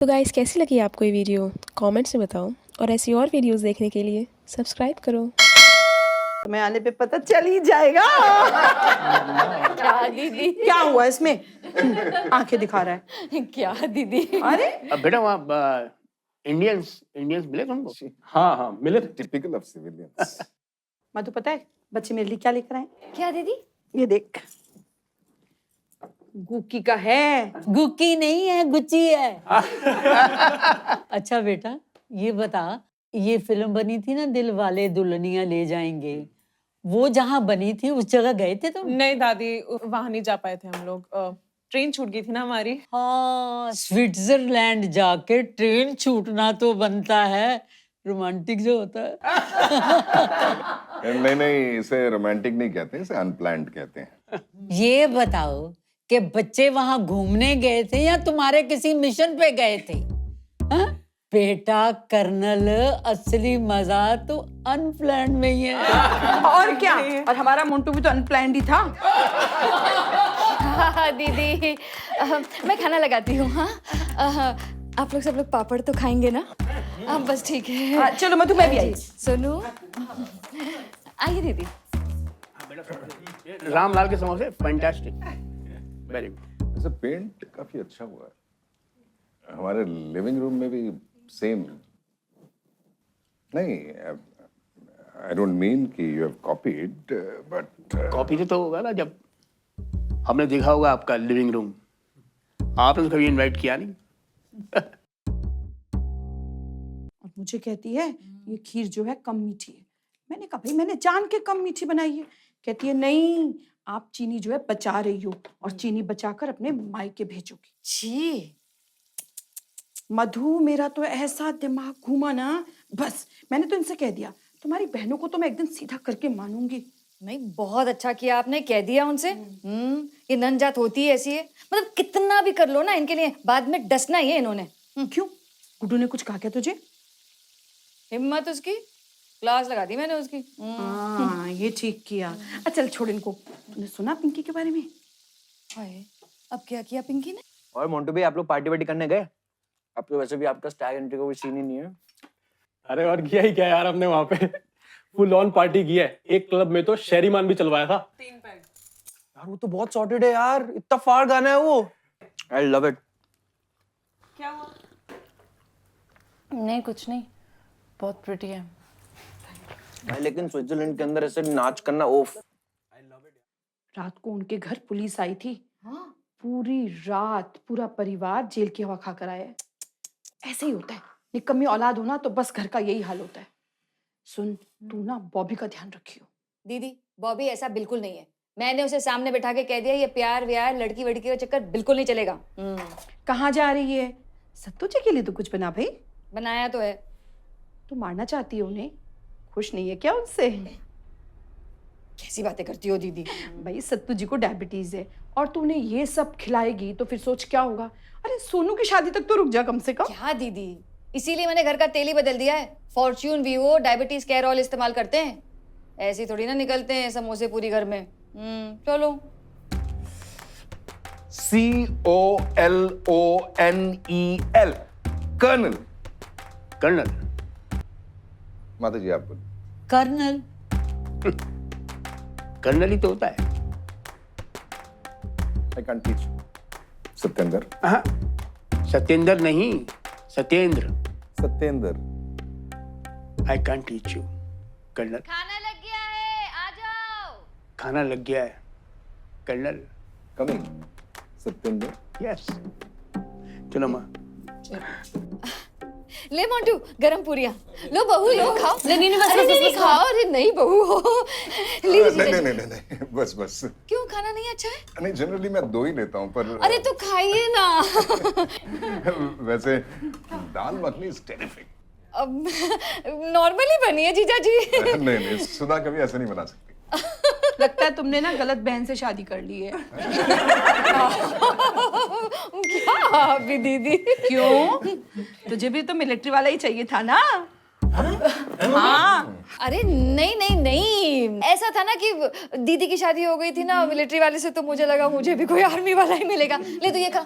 तो गाइस कैसी लगी आपको ये वीडियो कमेंट्स में बताओ और ऐसी और वीडियोस देखने के लिए सब्सक्राइब करो। मैं आने पे पता चल ही जाएगा। क्या दीदी? क्या हुआ इसमें? आंखें दिखा रहा है। क्या दीदी? अरे बेटा वहाँ इंडियंस मिले तुमको? हाँ मिले थे। Typical of civilians. मधु पता है बच्चे मेरे लिए क्या लेकर आए? क्या दीदी? ये देख, गुक्की का है। गुक्की नहीं है, गुच्ची है। अच्छा बेटा, ये बता, ये फिल्म बनी थी ना दिल वाले दुल्हनिया ले जाएंगे, वो जहाँ बनी थी उस जगह गए थे तुम? नहीं दादी, वहां नहीं जा पाए थे हम लोग। ट्रेन छूट गई थी ना हमारी। हाँ, स्विट्जरलैंड जाके ट्रेन छूटना तो बनता है, रोमांटिक जो होता है। नहीं, इसे रोमांटिक नहीं कहते, इसे अनप्लान्ड कहते हैं। ये बताओ कि बच्चे वहां घूमने गए थे या तुम्हारे किसी मिशन पे गए थे? हाँ? बेटा कर्नल, असली मजा तो अनप्लान्ड में ही है। और क्या? और हमारा मोंटू भी तो अनप्लान्ड ही था। हाँ दीदी, मैं खाना लगाती हूँ। हाँ, आप लोग सब लोग पापड़ तो खाएंगे ना? बस ठीक है। चलो मधु, मैं भी आई। सोनू, आइए दीदी। रामलाल के समोसे फैंटास्टिक, वेरी गुड। वैसे पेंट काफी अच्छा हुआ है। हमारे लिविंग रूम में भी सेम। नहीं, आई डोंट मीन कि you have copied, but copy तो होगा ना, जब हमने देखा होगा आपका लिविंग रूम। आपने तो कभी इनवाइट किया नहीं। और मुझे कहती है ये खीर जो है कम मीठी है। मैंने कहा भाई मैंने जान के कम मीठी बनाई है। कहती है नहीं, आप चीनी जो है बचा रही हो और चीनी बचाकर अपने मायके भेजोगी। छी, मधु, मेरा तो ऐसा दिमाग घूमा ना, बस मैंने तो इनसे कह दिया तुम्हारी बहनों को तो मैं एक दिन सीधा करके मानूंगी। नहीं बहुत अच्छा किया आपने, कह दिया उनसे। ये ननजात होती है ऐसी है, मतलब कितना भी कर लो ना इनके लिए, बाद में डसना ही है इन्होंने। क्यों? गुड्डू ने कुछ कहा क्या तुझे? हिम्मत उसकी, क्लास लगा दी मैंने उसकी। हाँ, ये ठीक किया। अच्छा चल छोड़ इनको। तूने सुना पिंकी के बारे में? हाय, अब क्या किया पिंकी ने? और मोंटू भाई, आप लोग पार्टी वार्टी करने गए? अब तो वैसे भी आपका स्टैग एंट्री का कोई सीन ही नहीं है। अरे और किया ही क्या यार, हमने वहां पे फुल ऑन पार्टी की है। एक क्लब में तो शेरीमान भी चलवाया था। 3 पैग। यार वो तो बहुत सॉर्टेड है यार, इतना फाड़ गाना है वो। I love it. क्या हुआ? नहीं कुछ नहीं, बहुत प्रिटी है। भाई लेकिन स्विट्जरलैंड के अंदर ऐसे नाच करना, ओफ। रात को उनके घर पुलिस आई थी। हाँ? पूरी रात पूरा परिवार जेल की हवा खाकर आया है। ऐसे ही होता है, निकम्मी औलाद हो ना तो बस घर का यही हाल होता है। सुन, तू ना बॉबी का ध्यान रखियो। दीदी, बॉबी ऐसा बिल्कुल नहीं है। मैंने उसे सामने बैठा के कह दिया ये प्यार व्यार लड़की वड़की का चक्कर बिल्कुल नहीं चलेगा। कहाँ जा रही है? सत्तू जी के लिए तो कुछ बना भाई। बनाया तो है। तू मारना चाहती हो उन्हें? खुश नहीं है क्या उनसे? कैसी बातें करती हो दीदी? भाई सत्तू जी को डायबिटीज है और तू उन्हें ये सब खिलाएगी तो फिर सोच क्या होगा। अरे सोनू की शादी तक तो रुक जा कम से कम। क्या दीदी, इसीलिए मैंने घर का तेल ही बदल दिया है। Fortune Vivo diabetes care oil इस्तेमाल करते हैं। ऐसे थोड़ी ना निकलते हैं समोसे पूरी घर में। चलो। COLONEL, colonel. कर्नल, माता जी आप बोलो। कर्नल। कर्नल ही तो होता है। I can't teach. सत्येंद्र। हाँ, सत्येंद्र नहीं, Satyendra. Satyendra. I can teach you colonel. खाना लग गया है, आ जाओ। खाना लग गया है कर्नल। कमिंग। सत्येंद्र। यस, चलो माँ। ले मोंटू, गरम पूरियां। लो बहू, लो खाओ। नहीं खाओ। अरे नहीं बहू हो। नहीं, बस। क्यों, खाना नहीं अच्छा है? नहीं, जनरली मैं 2 ही लेता हूँ पर। अरे तो खाइए ना। वैसे दाल मखनी इज टेरिफिक। अब नॉर्मली बनी है जीजा जी। नहीं, सुधा कभी ऐसे नहीं बना सकती। लगता है तुमने ना गलत बहन से शादी कर ली है। क्या आप भी दीदी? क्यों? तुझे भी तो मिलिट्री वाला ही चाहिए था ना? हाँ। अरे नहीं, ऐसा था ना कि दीदी की शादी हो गई थी ना मिलिट्री वाले से, तो मुझे लगा मुझे भी कोई आर्मी वाला ही मिलेगा। ले तो ये खा।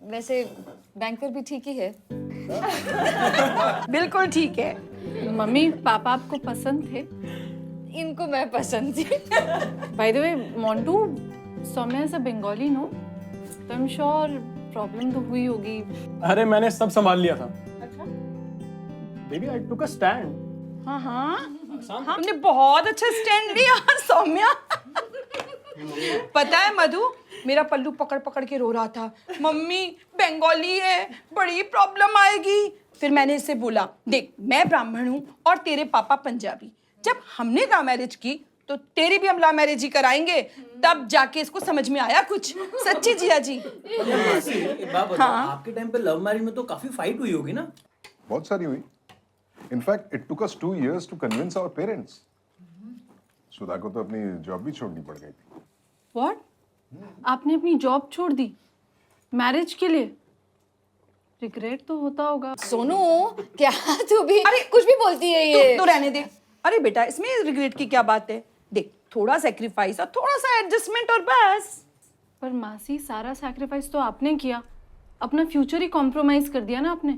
वैसे बैंकर भी ठीक ही है। बिल्कुल ठीक है। मम्मी पापा आपको पसंद थे? इनको मैं पसंद थी। By the way Montu, Saumya is a Bengali no, तो आई एम श्योर प्रॉब्लम तो हुई होगी। अरे मैंने सब संभाल लिया था। Baby I took a stand. हाँ हाँ, हमने बहुत अच्छा स्टैंड लिया सौम्या। पता है मधु, मेरा पल्लू पकड़ पकड़ के रो रहा था, मम्मी बंगाली है, बड़ी प्रॉब्लम आएगी। फिर मैंने इसे बोला, देख मैं ब्राह्मण हूँ और तेरे पापा पंजाबी, जब हमने लव मैरिज की तो तेरी भी हम लव मैरिज ही कराएंगे, तब जाके इसको समझ में आया कुछ। सच्ची जिया जी। एक बात बताओ, आपके टाइम पे लव मैरिज में तो काफी फाइट हुई होगी ना? बहुत सारी हुई। In fact it took us 2 years to convince our parents. Sudha को तो अपनी जॉब भी छोड़नी पड़ गई थी। व्हाट? आपने अपनी जॉब छोड़ दी मैरिज के लिए? रिग्रेट तो होता होगा। सोनू, क्या तू भी अरे कुछ भी बोलती है ये? तो रहने दे। अरे बेटा, इसमें रिग्रेट की क्या बात है? देख, थोड़ा सेक्रीफाइस और थोड़ा सा एडजस्टमेंट और बस। पर मासी, सारा सैक्रिफाइस तो आपने किया, अपना फ्यूचर ही कॉम्प्रोमाइज कर दिया ना आपने।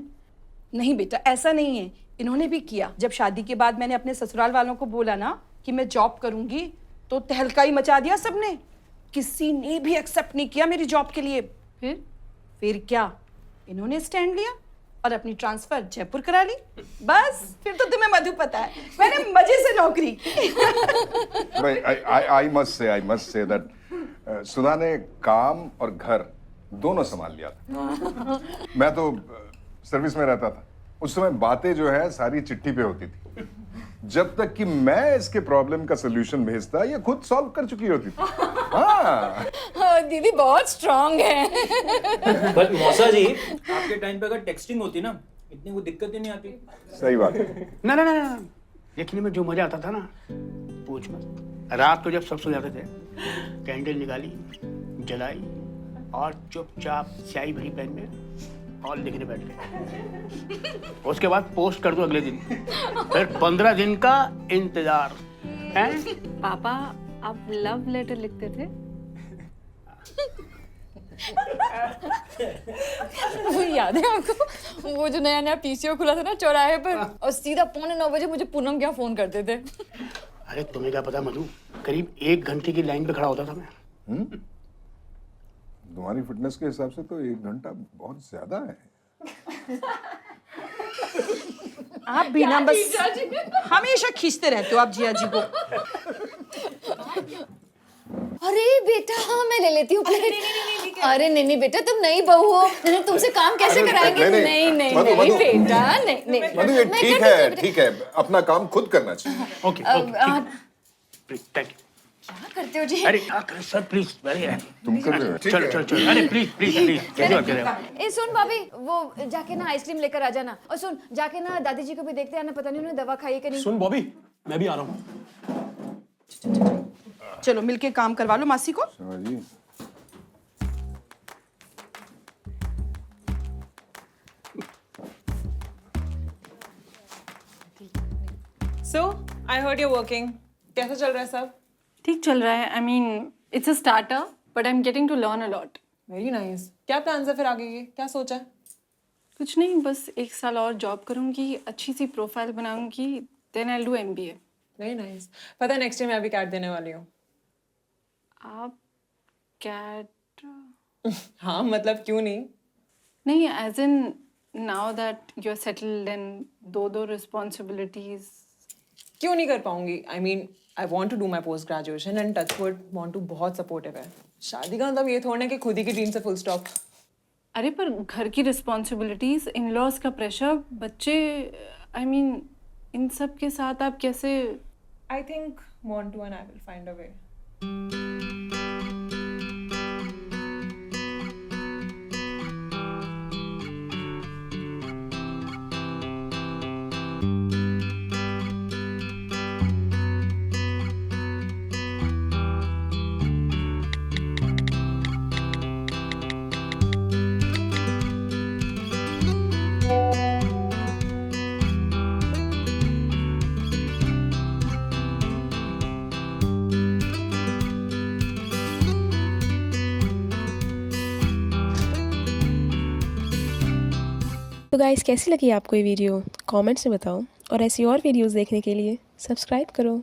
नहीं बेटा, ऐसा नहीं है, इन्होंने भी किया। जब शादी के बाद मैंने अपने ससुराल वालों को बोला ना कि मैं जॉब करूंगी, तो तहलका ही मचा दिया सबने। किसी ने भी एक्सेप्ट नहीं किया मेरी जॉब के लिए। फिर क्या, इन्होंने स्टैंड लिया और अपनी ट्रांसफर जयपुर करा ली। बस फिर तो तुम्हें मधु पता है, मैंने मजे से नौकरी की। आई मस्ट से दैट सुधा ने काम और घर दोनों संभाल लिया था। मैं तो सर्विस में रहता था, उस समय बातें जो है सारी चिट्ठी पे होती थी। जब तक कि मैं इसके प्रॉब्लम का सलूशन भेजता, ये खुद सॉल्व कर चुकी होती थी। हाँ। दीदी बहुत स्ट्रांग है। बट मौसा जी, आपके टाइम पे अगर टेक्सटिंग होती ना, इतनी कोई दिक्कत ही नहीं आती। सही बात है। ना ना ना, देखने में जो मजा आता था ना, पूछ मत। रात को जब सब सो जाते थे, कैंडल निकाली, जलाई और चुपचाप स्याही भरी पेन में और लिखने बैठ गए। उसके बाद पोस्ट कर दो अगले दिन, फिर 15 दिन का इंतजार है। पापा, आप लव लेटर लिखते थे? वो याद है आपको, वो जो नया नया पीसीओ खुला था ना चौराहे पर, और सीधा 8:45 मुझे पूनम क्या फोन करते थे। अरे तुम्हें क्या पता मधु, करीब 1 घंटे की लाइन पे खड़ा होता था मैं। तुम्हारी फिटनेस के हिसाब से तो 1 घंटा बहुत ज्यादा है। आप भी ना बस हमेशा खींचते रहते हो आप जिया जी को। अरे बेटा, मैं ले लेती हूँ प्लेट। अरे नहीं बेटा, तुम नई बहू हो, नहीं तुमसे काम कैसे कराएंगे? नहीं बेटा, नहीं। मधु, ये ठीक है, अपना काम खुद करना चाहिए। Okay, thank you. क्या करते हो जी? अरे सर प्लीज, तुम कर रहे हो? चलो, अरे प्लीज कैसे बात कर रहे हो? ए सुन भाभी, वो जाके ना आइसक्रीम लेकर आ जाना, और सुन जाके ना दादी जी को भी देखते आना, पता नहीं उन्होंने दवा खाई है कि नहीं। सुन बॉबी, मैं भी आ रहा हूँ। चलो मिलके काम करवा लो मासी को। जी। So, I heard you're working. कैसा चल रहा है सब? ठीक चल रहा है। I mean, it's a starter, but I'm getting to learn a lot. Very nice. क्या plans है फिर आगे के? क्या सोचा है? कुछ नहीं, बस 1 साल और जॉब करूँगी, अच्छी सी प्रोफाइल बनाऊँगी, then I'll do MBA. Very nice. पता है next year मैं भी CAT देने वाली हूँ। आप CAT? हाँ, मतलब क्यों नहीं? नहीं, as in now that you're settled and दो responsibilities. क्यों नहीं कर पाऊंगी? I mean, I want to do my post graduation and touch wood, want to बहुत supportive है। शादी का मतलब ये थोड़ा है कि खुद ही की ड्रीम से full stop। अरे पर घर की रिस्पॉन्सिबिलिटीज, इन लॉज का प्रेशर, बच्चे, आई मीन इन सब के साथ आप कैसे? I think Montu and I will find a way. तो गाइस कैसी लगी आपको ये वीडियो कमेंट्स में बताओ और ऐसी और वीडियोस देखने के लिए सब्सक्राइब करो।